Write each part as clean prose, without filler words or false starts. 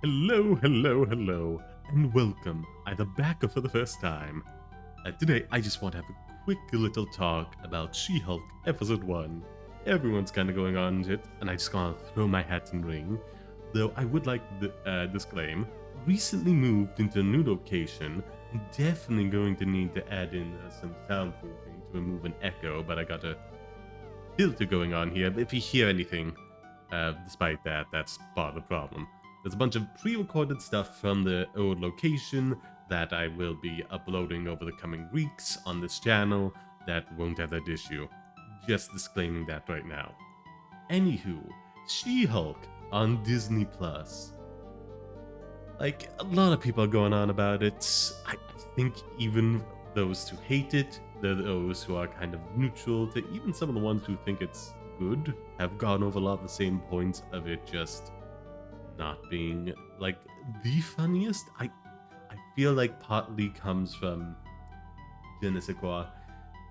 Hello, and welcome, either back or for the first time. Today, I just want to have a quick little talk about She-Hulk Episode 1. Everyone's kind of going on it, and I just want to throw my hat in the ring. Though I would like to disclaim, recently moved into a new location, definitely going to need to add in some soundproofing to remove an echo, but I got a filter going on here. If you hear anything, despite that, that's part of the problem. There's a bunch of pre-recorded stuff from the old location that I will be uploading over the coming weeks on this channel that won't have that issue. Just disclaiming that right now. Anywho, She-Hulk on Disney Plus. Like, a lot of people are going on about it. I think even those who hate it, those who are kind of neutral, to even some of the ones who think it's good, have gone over a lot of the same points of it just not being like the funniest. I feel like partly comes from je ne sais quoi.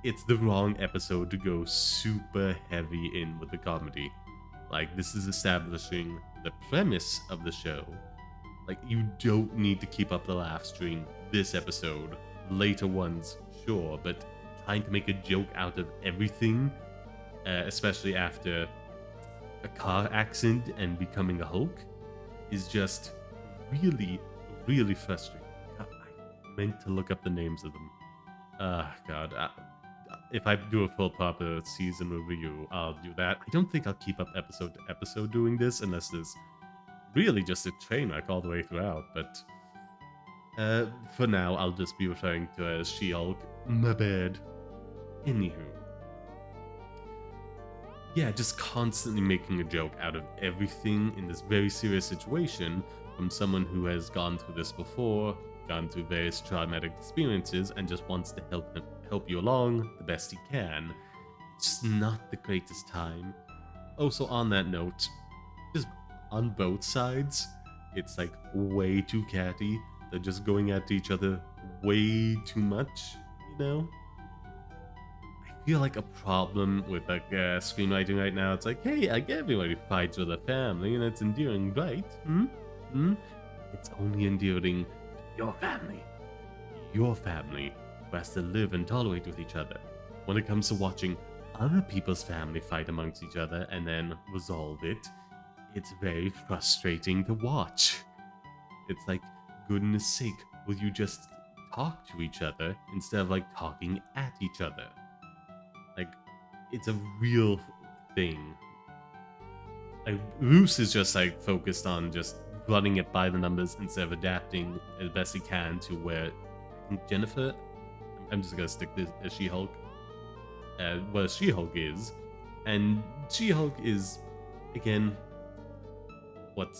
It's the wrong episode to go super heavy in with the comedy. Like, this is establishing the premise of the show. Like, you don't need to keep up the laugh stream this episode. Later ones, sure, but trying to make a joke out of everything, especially after a car accident and becoming a Hulk, is just really, really frustrating. God, I meant to look up the names of them. God. If I do a full proper season review, I'll do that. I don't think I'll keep up episode to episode doing this unless there's really just a train wreck all the way throughout, but for now, I'll just be referring to her as She-Hulk. My bad. Anywho. Yeah, just constantly making a joke out of everything in this very serious situation from someone who has gone through this before, gone through various traumatic experiences, and just wants to help you along the best he can. It's just not the greatest time. Also, on that note, just on both sides, it's like way too catty. They're just going at each other way too much, you know? I feel like a problem with like screenwriting right now. It's like, hey, I get everybody fights with a family and it's endearing, right? It's only endearing to your family. Your family who has to live and tolerate with each other. When it comes to watching other people's family fight amongst each other and then resolve it, it's very frustrating to watch. It's like, goodness sake, will you just talk to each other instead of like talking at each other? Like, it's a real thing. Like, Bruce is just like focused on just running it by the numbers instead of adapting as best he can to where I think Jennifer, I'm just gonna stick this as She-Hulk, where She-Hulk is. And She-Hulk is, again,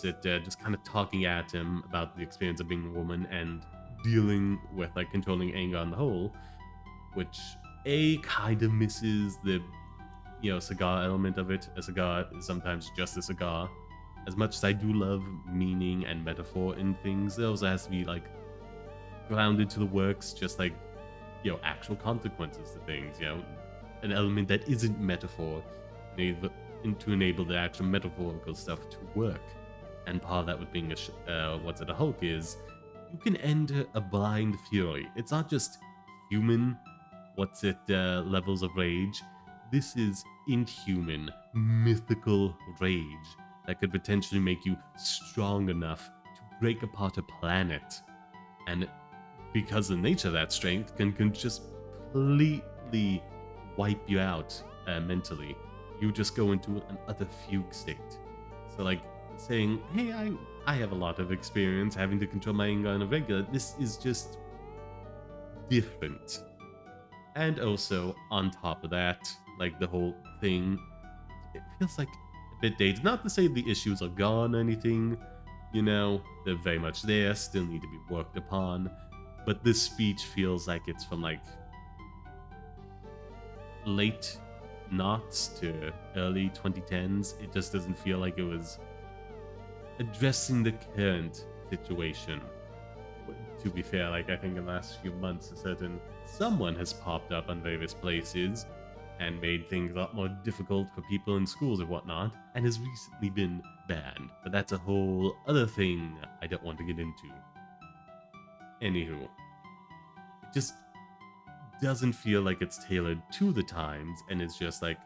just kind of talking at him about the experience of being a woman and dealing with like controlling anger on the whole, which kind of misses the, cigar element of it. A cigar is sometimes just a cigar. As much as I do love meaning and metaphor in things, there also has to be like grounded to the works, just like, actual consequences to things, an element that isn't metaphor to enable the actual metaphorical stuff to work. And part of that with being a Hulk is, you can enter a blind fury. It's not just human, levels of rage. This is inhuman, mythical rage that could potentially make you strong enough to break apart a planet. And because the nature of that strength can just completely wipe you out mentally. You just go into an utter fugue state. So like, saying, hey, I have a lot of experience having to control my anger on a regular. This is just different. And also, on top of that, like the whole thing, it feels like a bit dated. Not to say the issues are gone or anything, they're very much there, still need to be worked upon. But this speech feels like it's from like late noughts to early 2010s. It just doesn't feel like it was addressing the current situation. To be fair, like, I think in the last few months someone has popped up on various places and made things a lot more difficult for people in schools and whatnot, and has recently been banned. But that's a whole other thing I don't want to get into. Anywho, it just doesn't feel like it's tailored to the times, and it's just like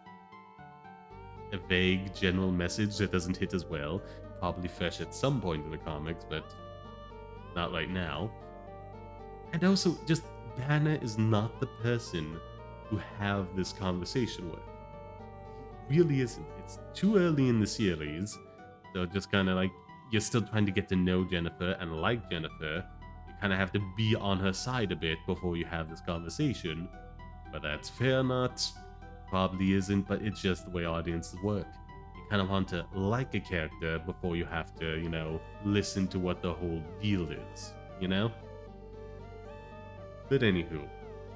a vague general message that doesn't hit as well. Probably fresh at some point in the comics, but not right now. And also, just Banner is not the person to have this conversation with. He really isn't. It's too early in the series, so just kind of like, you're still trying to get to know Jennifer and like Jennifer. You kind of have to be on her side a bit before you have this conversation. But that's fair or not, probably isn't, but it's just the way audiences work. You kind of want to like a character before you have to, listen to what the whole deal is, But anywho,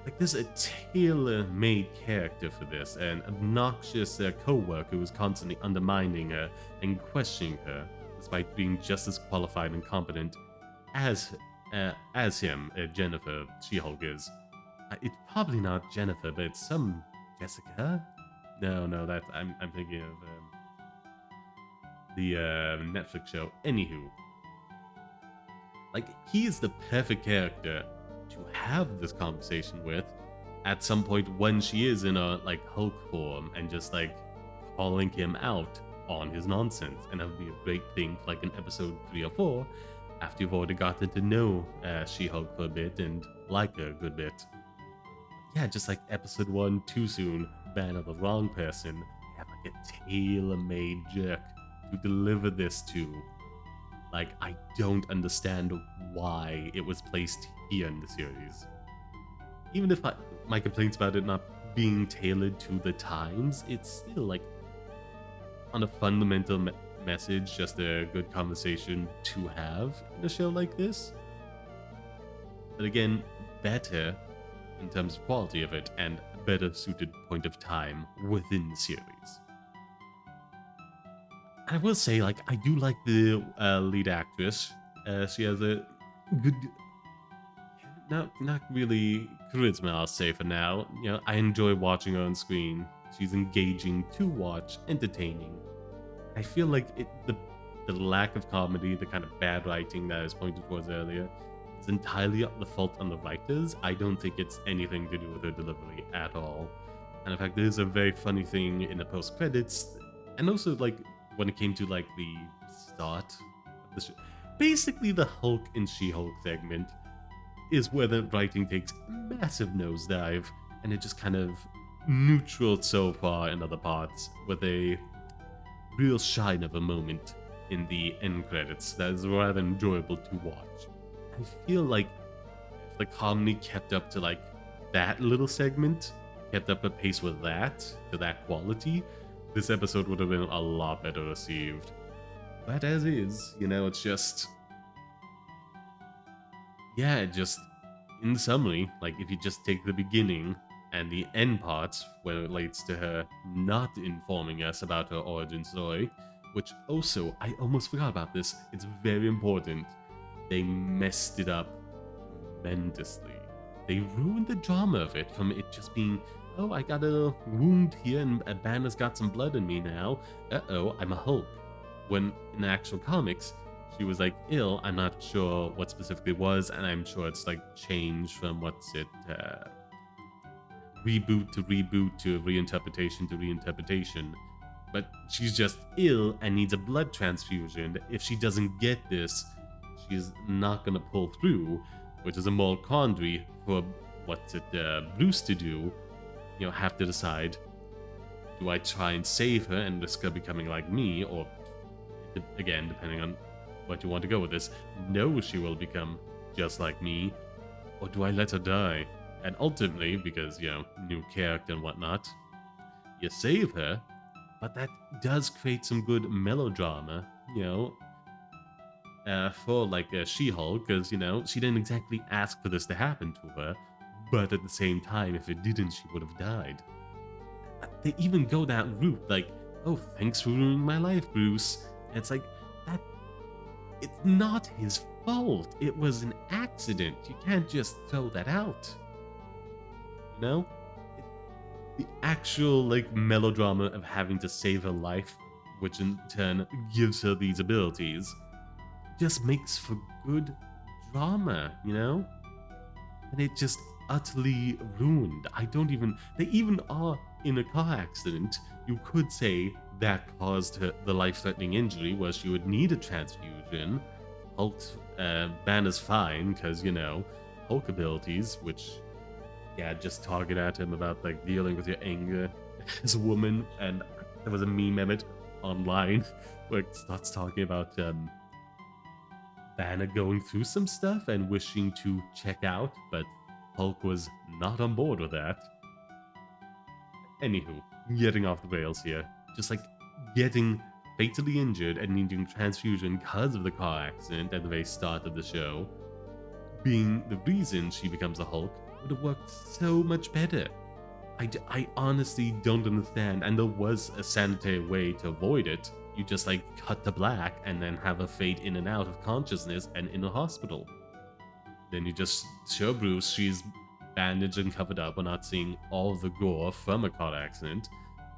like, there's a tailor-made character for this, an obnoxious co-worker who's constantly undermining her and questioning her, despite being just as qualified and competent as him, Jennifer, She-Hulk is. It's probably not Jennifer, but it's some Jessica? No, that I'm thinking of the Netflix show. Anywho, like, he is the perfect character to have this conversation with at some point when she is in a like Hulk form, and just like calling him out on his nonsense. And that would be a great thing for like an episode 3 or 4 after you've already gotten to know She-Hulk for a bit and like her a good bit. Yeah, just like episode 1 too soon, Banner the wrong person. You have like a tailor-made jerk to deliver this to. Like, I don't understand why it was placed here in the series. Even if my complaints about it not being tailored to the times, it's still like, on a fundamental message, just a good conversation to have in a show like this. But again, better in terms of quality of it, and a better suited point of time within the series. I will say, like, I do like the lead actress. She has a good, not really charisma, I'll say for now. I enjoy watching her on screen. She's engaging to watch, entertaining. I feel like the lack of comedy, the kind of bad writing that I was pointing towards earlier, is entirely the fault on the writers. I don't think it's anything to do with her delivery at all. And in fact, there's a very funny thing in the post-credits, and also, like, when it came to, like, the start of the show. Basically, the Hulk and She-Hulk segment is where the writing takes a massive nosedive, and it just kind of neutral so far in other parts, with a real shine of a moment in the end credits that is rather enjoyable to watch. I feel like if the comedy kept up to, like, that little segment, kept up a pace with that, to that quality, this episode would have been a lot better received. But as is, it's just... Yeah, just in summary, like, if you just take the beginning and the end parts where it relates to her not informing us about her origin story, which also, I almost forgot about this, it's very important. They messed it up tremendously. They ruined the drama of it from it just being, oh, I got a wound here and a Banner's got some blood in me now. Uh-oh, I'm a Hulk. When in the actual comics, she was like ill. I'm not sure what specifically was, and I'm sure it's like changed from reboot to reinterpretation to reinterpretation. But she's just ill and needs a blood transfusion. If she doesn't get this, she's not gonna pull through, which is a moral quandary for Bruce to do. Have to decide, do I try and save her and risk her becoming like me, or, again, depending on what you want to go with this, know she will become just like me, or do I let her die? And ultimately, because, new character and whatnot, you save her, but that does create some good melodrama, for, like, She-Hulk, because, she didn't exactly ask for this to happen to her, but at the same time, if it didn't, she would have died. They even go that route, like, oh, thanks for ruining my life, Bruce. And it's like, that... It's not his fault. It was an accident. You can't just throw that out. The actual, like, melodrama of having to save her life, which in turn gives her these abilities, just makes for good drama, you know? And it just utterly ruined. I don't even. They even are in a car accident. You could say that caused her the life-threatening injury, where she would need a transfusion. Hulk's Banner's fine because Hulk abilities, which just target at him about like dealing with your anger as a woman. And there was a meme of it online where it starts talking about Banner going through some stuff and wishing to check out, but Hulk was not on board with that. Anywho, getting off the rails here. Just like getting fatally injured and needing transfusion because of the car accident at the very start of the show, being the reason she becomes a Hulk, would have worked so much better. I honestly don't understand, and there was a sanitary way to avoid it. You just like cut to black and then have her fade in and out of consciousness and in a hospital. Then you just show Bruce she's bandaged and covered up. We're not seeing all the gore from a car accident,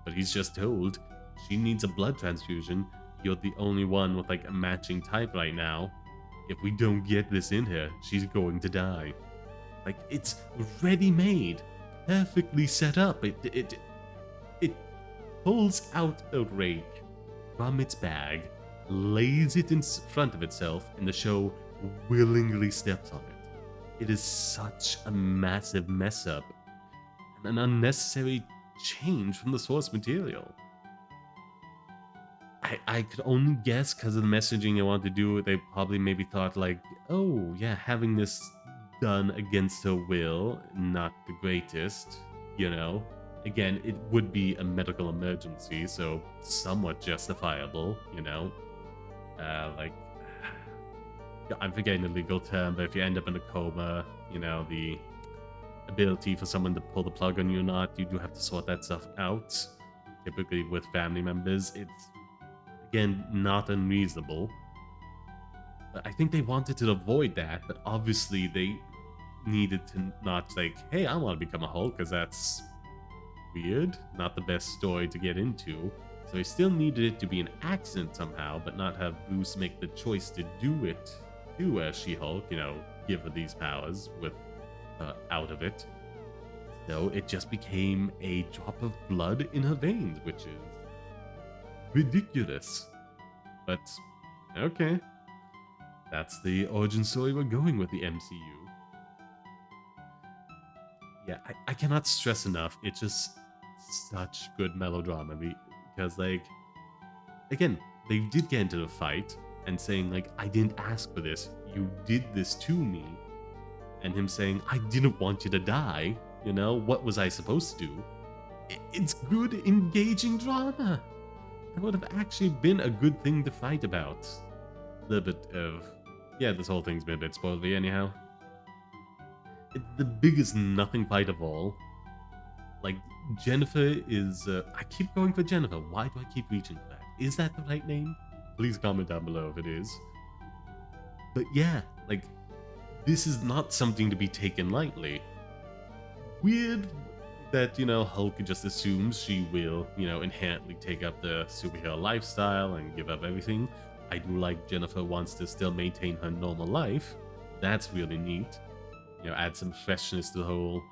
but he's just told she needs a blood transfusion. You're the only one with like a matching type right now. If we don't get this in her, she's going to die. Like, it's ready-made, perfectly set up. It pulls out a rake from its bag, lays it in front of itself, and the show willingly steps on it. It is such a massive mess up and an unnecessary change from the source material. I could only guess because of the messaging they want to do. They probably maybe thought like, oh yeah, having this done against her will, not the greatest, Again, it would be a medical emergency, so somewhat justifiable, Like, I'm forgetting the legal term, but if you end up in a coma, the ability for someone to pull the plug on you or not, you do have to sort that stuff out. Typically with family members, it's, again, not unreasonable. But I think they wanted to avoid that, but obviously they needed to not like, hey, I want to become a Hulk, because that's weird. Not the best story to get into. So they still needed it to be an accident somehow, but not have Bruce make the choice to do it to She-Hulk, give her these powers with out of it. So it just became a drop of blood in her veins, which is ridiculous. But okay. That's the origin story we're going with the MCU. Yeah, I cannot stress enough. It's just such good melodrama because, like, again, they did get into the fight and saying, like, I didn't ask for this. You did this to me. And him saying, I didn't want you to die. What was I supposed to do? It's good, engaging drama. That would have actually been a good thing to fight about. A little bit of... Yeah, this whole thing's been a bit spoilery anyhow. It's the biggest nothing fight of all. Like, Jennifer is... I keep going for Jennifer. Why do I keep reaching for that? Is that the right name? Please comment down below if it is. But yeah, like, this is not something to be taken lightly. Weird that, Hulk just assumes she will, inherently take up the superhero lifestyle and give up everything. I do like Jennifer wants to still maintain her normal life. That's really neat. Add some freshness to the whole...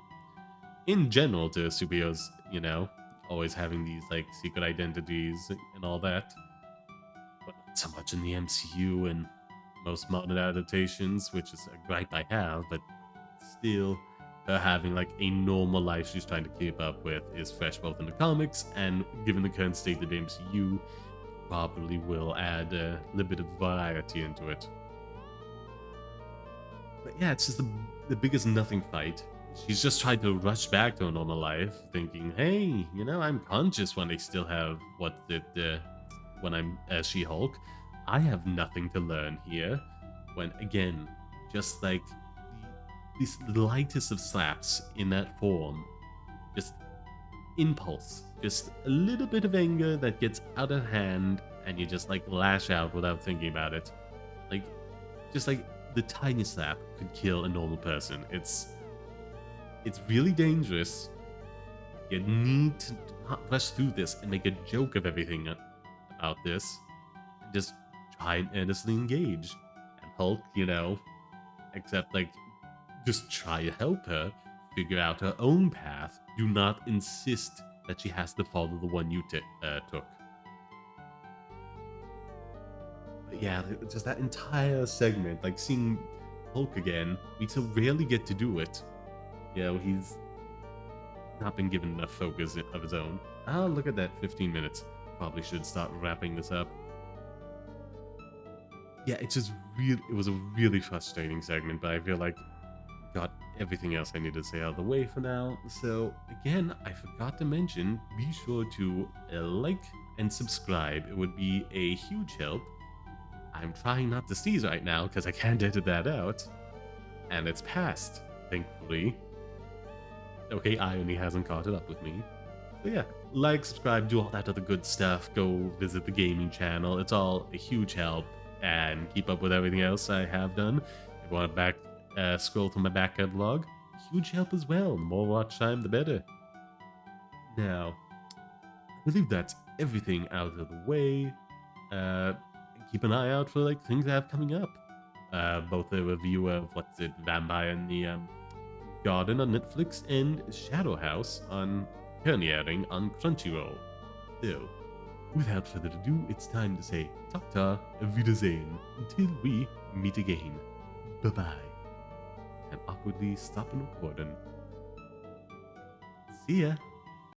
In general, to superheroes, always having these, like, secret identities and all that. But not so much in the MCU and most modern adaptations, which is a gripe I have, but still, her having, like, a normal life she's trying to keep up with is fresh both in the comics, and given the current state of the MCU, probably will add a little bit of variety into it. But yeah, it's just the biggest nothing fight. She's just trying to rush back to a normal life, thinking, hey, I'm conscious when I still have when I'm She-Hulk. I have nothing to learn here. When, again, just like this lightest of slaps in that form, just impulse, just a little bit of anger that gets out of hand, and you just like lash out without thinking about it. Like, just like the tiniest slap could kill a normal person. It's really dangerous. You need to not rush through this and make a joke of everything about this. And just try and earnestly engage. Hulk, you know, except like just try to help her figure out her own path. Do not insist that she has to follow the one you took. But yeah, just that entire segment, like seeing Hulk again, we so rarely get to do it. You know, he's not been given enough focus of his own. Ah, look at that, 15 minutes. Probably should start wrapping this up. Yeah, it was a really frustrating segment, but I feel like got everything else I need to say out of the way for now. So again, I forgot to mention, be sure to like and subscribe. It would be a huge help. I'm trying not to sneeze right now because I can't edit that out. And it's passed, thankfully. Okay, Irony hasn't caught it up with me. So yeah, like, subscribe, do all that other good stuff. Go visit the gaming channel. It's all a huge help. And keep up with everything else I have done. If you want to scroll through my back catalog, huge help as well. The more watch time, the better. Now, I believe that's everything out of the way. Keep an eye out for like things I have coming up. Both a review of Vampire in the Garden on Netflix and Shadow House on currently airing on Crunchyroll. So, without further ado, it's time to say ta-ta, Wiedersehen, until we meet again. Bye-bye. And awkwardly stopping recording. See ya!